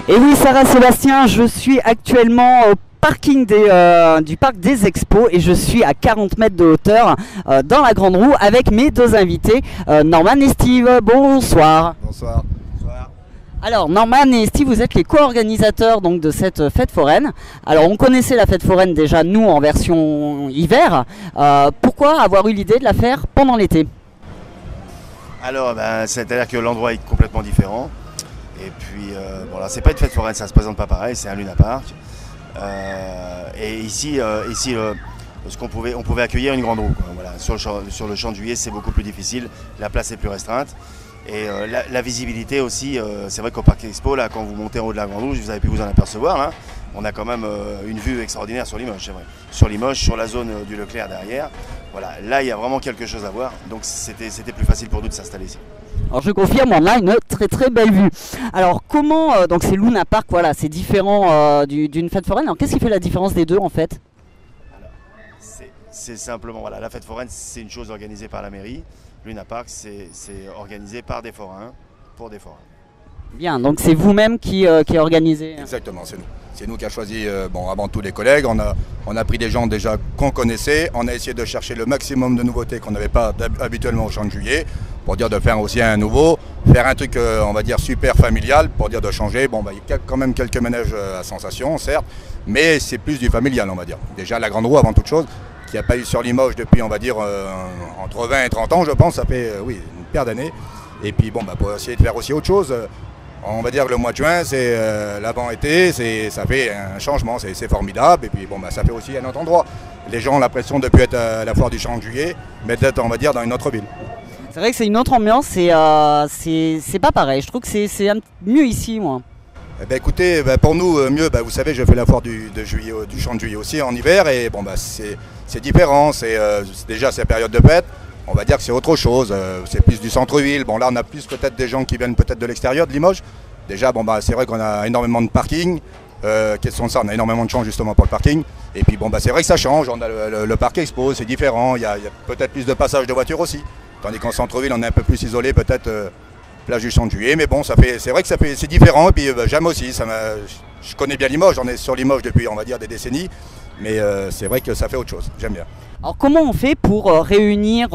Et oui, Sarah Sébastien, je suis actuellement au parking du parc des Expos et je suis à 40 mètres de hauteur dans la Grande Roue avec mes deux invités, Norman et Steve. Bonsoir. Bonsoir. Bonsoir. Alors Norman et Steve, vous êtes les co-organisateurs donc de cette fête foraine. Alors on connaissait la fête foraine déjà nous en version hiver. Pourquoi avoir eu l'idée de la faire pendant l'été? Alors, c'est-à-dire que l'endroit est complètement différent. Et puis, bon, là, c'est pas une fête foraine, ça se présente pas pareil, c'est un Luna Park. Et ici, on pouvait accueillir une grande roue, quoi. Voilà. Sur le champ de Juillet, c'est beaucoup plus difficile, la place est plus restreinte. Et la visibilité aussi, c'est vrai qu'au Parc Expo, là, quand vous montez en haut de la grande roue, vous avez pu vous en apercevoir, là, on a quand même une vue extraordinaire sur Limoges, c'est vrai. Sur Limoges, sur la zone du Leclerc derrière. Voilà, là, il y a vraiment quelque chose à voir, donc c'était plus facile pour nous de s'installer ici. Alors je confirme, on a une très belle vue. Alors comment, donc c'est Luna Park, voilà, c'est différent d'une fête foraine. Alors qu'est-ce qui fait la différence des deux en fait? C'est simplement, voilà, la fête foraine, c'est une chose organisée par la mairie. Luna Park, c'est organisé par des forains, pour des forains. Bien, donc c'est vous-même qui organisez. Exactement, c'est nous. C'est nous qui avons choisi, bon, avant tous les collègues, on a pris des gens déjà qu'on connaissait, on a essayé de chercher le maximum de nouveautés qu'on n'avait pas habituellement au champ de Juillet, pour dire de faire aussi un nouveau, faire un truc, on va dire, super familial, pour dire de changer. Bon, il y a quand même quelques manèges à sensation, certes, mais c'est plus du familial, on va dire. Déjà la grande roue avant toute chose, qui n'a pas eu sur Limoges depuis, on va dire, entre 20 et 30 ans, je pense, ça fait, oui, une paire d'années. Et puis, bon, pour essayer de faire aussi autre chose, on va dire que le mois de juin, c'est l'avant-été, ça fait un changement, c'est formidable. Et puis bon, ça fait aussi un autre endroit. Les gens ont l'impression de ne plus être à la foire du champ de Juillet, mais d'être, on va dire, dans une autre ville. C'est vrai que c'est une autre ambiance, c'est pas pareil. Je trouve que c'est mieux ici, moi. Eh ben, écoutez, pour nous, mieux, vous savez, je fais la foire du champ de Juillet aussi en hiver. Et bon, c'est différent, déjà c'est la période de fête. On va dire que c'est autre chose, c'est plus du centre-ville. Bon là on a plus peut-être des gens qui viennent peut-être de l'extérieur de Limoges. Déjà bon c'est vrai qu'on a énormément de parking. Question de ça, on a énormément de champs justement pour le parking. Et puis bon c'est vrai que ça change, on a le parc Expo, c'est différent, il y a peut-être plus de passages de voitures aussi. Tandis qu'en centre-ville on est un peu plus isolé, peut-être plage du champ de Juillet. Mais bon c'est vrai que c'est différent et puis j'aime aussi. Je connais bien Limoges, j'en ai sur Limoges depuis on va dire des décennies. Mais c'est vrai que ça fait autre chose, j'aime bien. Alors comment on fait pour réunir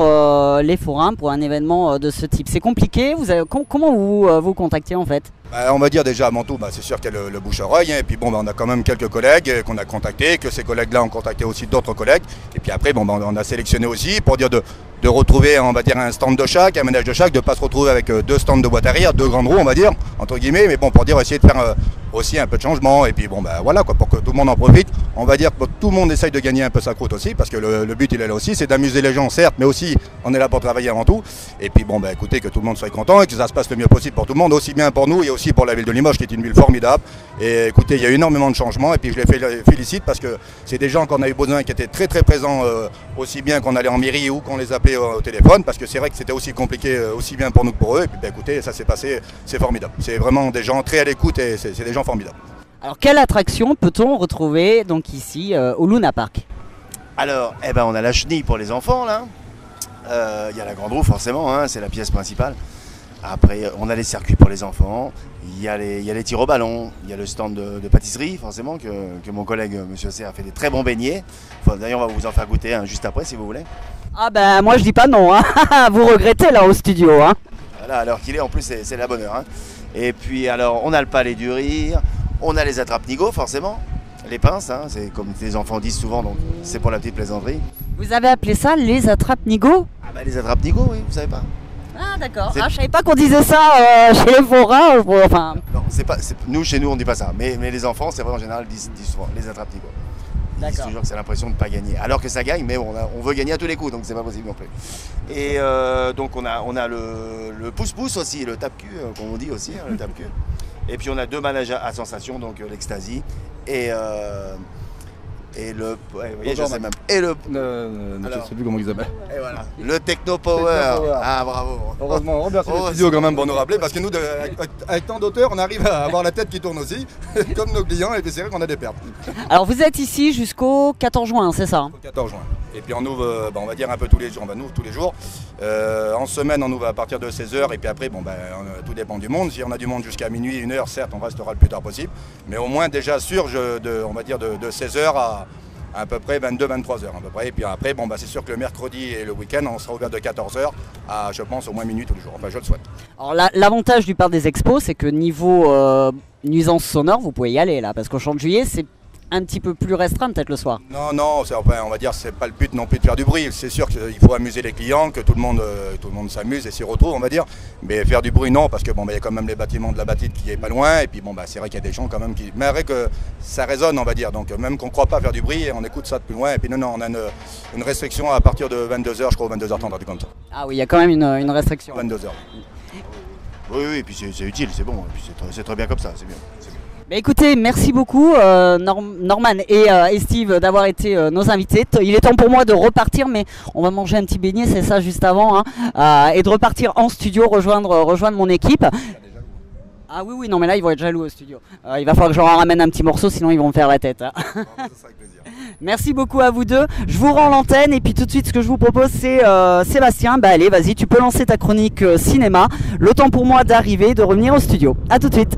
les forains pour un événement de ce type? C'est compliqué, comment vous contactez en fait? On va dire déjà avant tout, c'est sûr qu'il y a le bouche-oreille, hein, et puis bon, on a quand même quelques collègues qu'on a contactés, que ces collègues-là ont contacté aussi d'autres collègues, et puis après on a sélectionné aussi pour dire de retrouver, on va dire, un stand de chaque, un ménage de chaque, de ne pas se retrouver avec deux stands de boîte à rire, deux grandes roues on va dire, entre guillemets, mais bon pour dire essayer de faire aussi un peu de changement, et puis bon voilà quoi, pour que tout le monde en profite, on va dire que tout le monde essaye de gagner un peu sa croûte aussi, parce que le but il est là aussi, c'est d'amuser les gens certes, mais aussi on est là pour travailler avant tout, et puis bon écoutez, que tout le monde soit content et que ça se passe le mieux possible pour tout le monde, aussi bien pour nous et aussi pour la ville de Limoges qui est une ville formidable. Et écoutez, il y a eu énormément de changements et puis je les félicite parce que c'est des gens qu'on a eu besoin qui étaient très présents, aussi bien qu'on allait en mairie ou qu'on les appelait au téléphone, parce que c'est vrai que c'était aussi compliqué aussi bien pour nous que pour eux. Et puis écoutez, ça s'est passé, c'est formidable. C'est vraiment des gens très à l'écoute et c'est des gens formidables. Alors quelle attraction peut-on retrouver donc ici au Luna Park? Alors, on a la chenille pour les enfants là. Il y a la grande roue forcément, hein, c'est la pièce principale. Après, on a les circuits pour les enfants, il y a les tirs au ballon, il y a le stand de pâtisserie, forcément, que mon collègue Monsieur C a fait des très bons beignets. D'ailleurs, on va vous en faire goûter juste après, si vous voulez. Ah moi je dis pas non, hein. Vous regrettez là au studio. Hein. Voilà, alors qu'il est, en plus, c'est la bonne heure. Hein. Et puis, alors, on a le palais du rire, on a les attrape-nigots, forcément, les pinces, hein, c'est comme les enfants disent souvent, donc c'est pour la petite plaisanterie. Vous avez appelé ça les attrape-nigots? Les attrape-nigots, oui, vous savez pas. Ah d'accord, je savais pas qu'on disait ça chez les forains. Enfin... Non, nous chez nous on dit pas ça, mais les enfants c'est vrai en général disent souvent les attrape-nigots. Ils disent toujours que c'est l'impression de ne pas gagner, alors que ça gagne, mais on veut gagner à tous les coups, donc c'est pas possible non plus. Et donc on a le pouce-pouce aussi, le tape-cul, comme on dit aussi, hein, le tape-cul. Et puis on a deux manèges à sensation, donc l'Ecstasy et le... Ouais, voyez, je sais même. Et le... je sais plus comment ils s'appellent. Et voilà. Le Techno Power. Ah bravo. Heureusement, on remercie le studio quand même pour nous rappeler, parce que nous, avec tant d'auteurs, on arrive à avoir la tête qui tourne aussi, comme nos clients, et puis c'est vrai qu'on a des pertes. Alors vous êtes ici jusqu'au 14 juin, c'est ça? Au 14 juin. Et puis on ouvre, on va dire un peu tous les jours, on ouvre tous les jours. En semaine, on ouvre à partir de 16h et puis après, tout dépend du monde. Si on a du monde jusqu'à minuit, 1h, certes, on restera le plus tard possible. Mais au moins déjà sûr, on va dire de 16h à peu près 22-23h à peu près. Et puis après, c'est sûr que le mercredi et le week-end, on sera ouvert de 14h à, je pense, au moins minuit tous les jours. Enfin, je le souhaite. Alors l'avantage du parc des expos, c'est que niveau nuisance sonore, vous pouvez y aller là, parce qu'au Champ de Juillet, c'est un petit peu plus restreint peut-être le soir. Non, on va dire c'est pas le but non plus de faire du bruit. C'est sûr qu'il faut amuser les clients, que tout le monde s'amuse et s'y retrouve, on va dire. Mais faire du bruit, non, parce que y a quand même les bâtiments de la Bâtite qui est pas loin. Et puis c'est vrai qu'il y a des gens quand même qui. Mais vrai que ça résonne, on va dire. Donc même qu'on ne croit pas faire du bruit, on écoute ça de plus loin. Et puis non, on a une restriction à partir de 22h, je crois, 22h30 du compte. Ah oui, il y a quand même une restriction. 22h. Oui, et puis c'est utile, c'est bon. Et puis c'est très bien comme ça, c'est bien. Bah écoutez, merci beaucoup Norman et Steve d'avoir été nos invités. Il est temps pour moi de repartir, mais on va manger un petit beignet, c'est ça juste avant, et de repartir en studio, rejoindre mon équipe. Ah oui, non mais là ils vont être jaloux au studio. Il va falloir que je leur ramène un petit morceau, sinon ils vont me faire la tête. Merci beaucoup à vous deux. Je vous rends l'antenne et puis tout de suite ce que je vous propose c'est Sébastien, allez vas-y, tu peux lancer ta chronique cinéma. Le temps pour moi d'arriver, de revenir au studio. A tout de suite.